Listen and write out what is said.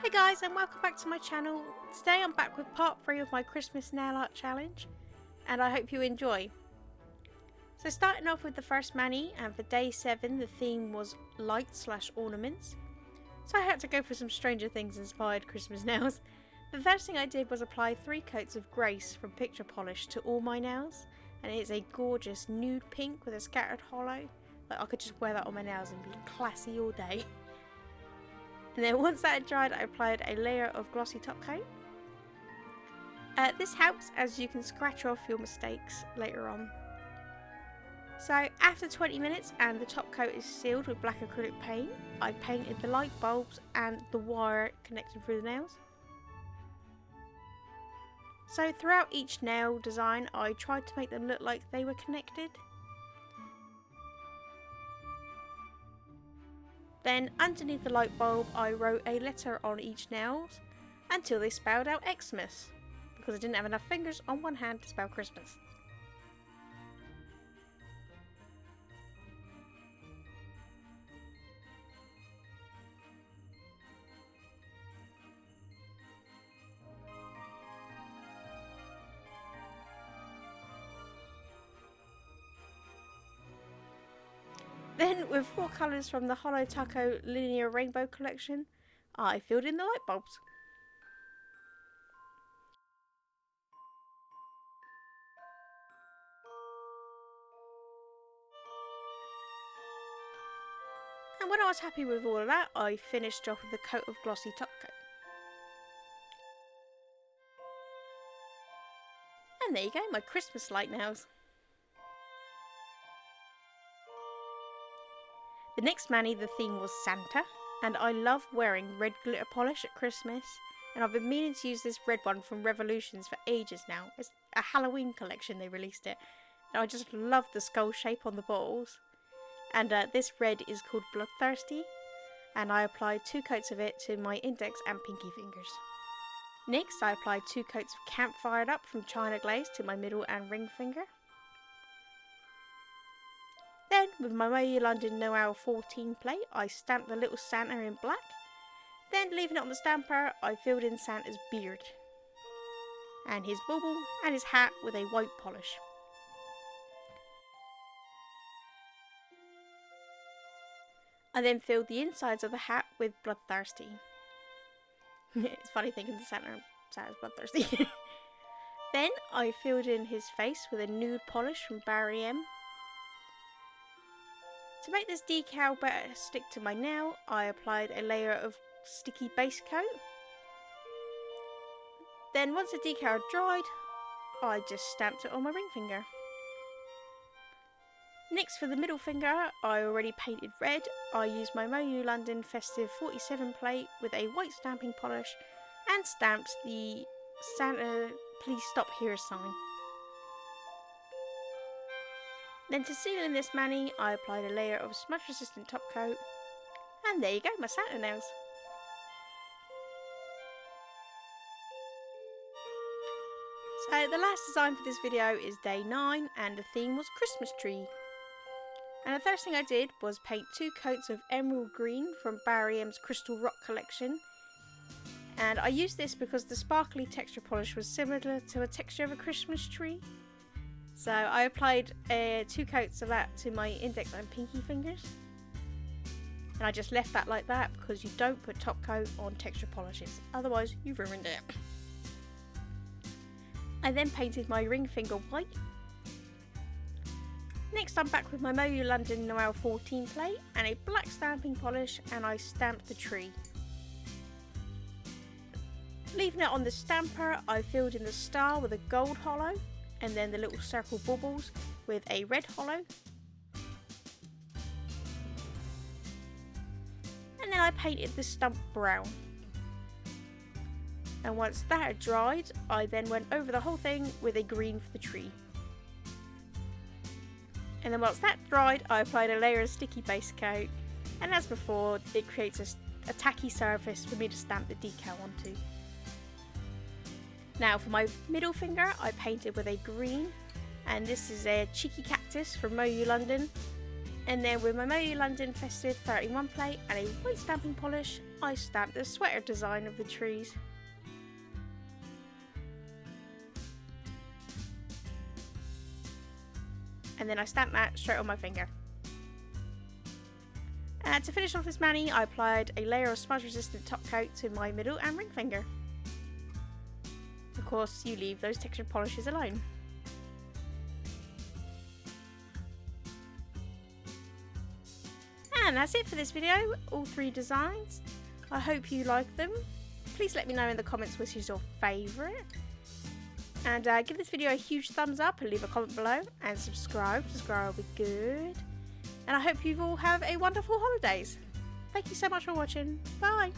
Hey guys, and welcome back to my channel. Today I'm back with part 3 of my Christmas nail art challenge, and I hope you enjoy. So starting off with the first mani, and for day 7 the theme was light/ornaments. So I had to go for some Stranger Things inspired Christmas nails. The first thing I did was apply 3 coats of Grace from Picture Polish to all my nails, and it is a gorgeous nude pink with a scattered hollow. Like I could just wear that on my nails and be classy all day. And then once that had dried, I applied a layer of glossy top coat. This helps as you can scratch off your mistakes later on. So after 20 minutes and the top coat is sealed with black acrylic paint, I painted the light bulbs and the wire connecting through the nails. So throughout each nail design I tried to make them look like they were connected. Then underneath the light bulb I wrote a letter on each nail until they spelled out Xmas, because I didn't have enough fingers on one hand to spell Christmas. Then, with 4 colours from the Hollow Taco Linear Rainbow collection, I filled in the light bulbs. And when I was happy with all of that, I finished off with a coat of glossy top coat. And there you go, my Christmas light nails. The next mani, the theme was Santa, and I love wearing red glitter polish at Christmas, and I've been meaning to use this red one from Revolutions for ages now. It's a Halloween collection, they released it, and I just love the skull shape on the bottles. And this red is called Bloodthirsty, and I applied 2 coats of it to my index and pinky fingers. Next I applied 2 coats of Campfired Up from China Glaze to my middle and ring finger. Then, with my Moyou London Noel 14 plate, I stamped the little Santa in black. Then, leaving it on the stamper, I filled in Santa's beard and his bauble and his hat with a white polish. I then filled the insides of the hat with Bloodthirsty. It's funny thinking Santa's bloodthirsty. Then, I filled in his face with a nude polish from Barry M. To make this decal better stick to my nail, I applied a layer of sticky base coat. Then once the decal had dried, I just stamped it on my ring finger. Next, for the middle finger, I already painted red. I used my Moyou London Festive 47 plate with a white stamping polish and stamped the Santa Please Stop Here sign. Then to seal in this mani, I applied a layer of smudge resistant top coat, and there you go, my Santa nails. So the last design for this video is day 9, and the theme was Christmas tree. And the first thing I did was paint 2 coats of emerald green from Barry M's Crystal Rock collection. And I used this because the sparkly texture polish was similar to a texture of a Christmas tree. So I applied 2 coats of that to my index and pinky fingers. And I just left that like that because you don't put top coat on texture polishes, otherwise you've ruined it. I then painted my ring finger white. Next I'm back with my Moyou London Noel 14 plate and a black stamping polish, and I stamped the tree. Leaving it on the stamper, I filled in the star with a gold hollow, and then the little circle baubles with a red hollow. And then I painted the stump brown. And once that had dried, I then went over the whole thing with a green for the tree. And then once that dried, I applied a layer of sticky base coat, and as before, it creates a tacky surface for me to stamp the decal onto. Now for my middle finger, I painted with a green, and this is a cheeky cactus from Moyou London, And then with my Moyou London Festive 31 plate and a white stamping polish, I stamped the sweater design of the trees. And then I stamped that straight on my finger. And to finish off this mani, I applied a layer of smudge resistant top coat to my middle and ring finger. Of course, you leave those textured polishes alone. And that's it for this video, all 3 designs. I hope you like them. Please let me know in the comments which is your favourite. And give this video a huge thumbs up and leave a comment below. And subscribe will be good. And I hope you all have a wonderful holidays. Thank you so much for watching. Bye.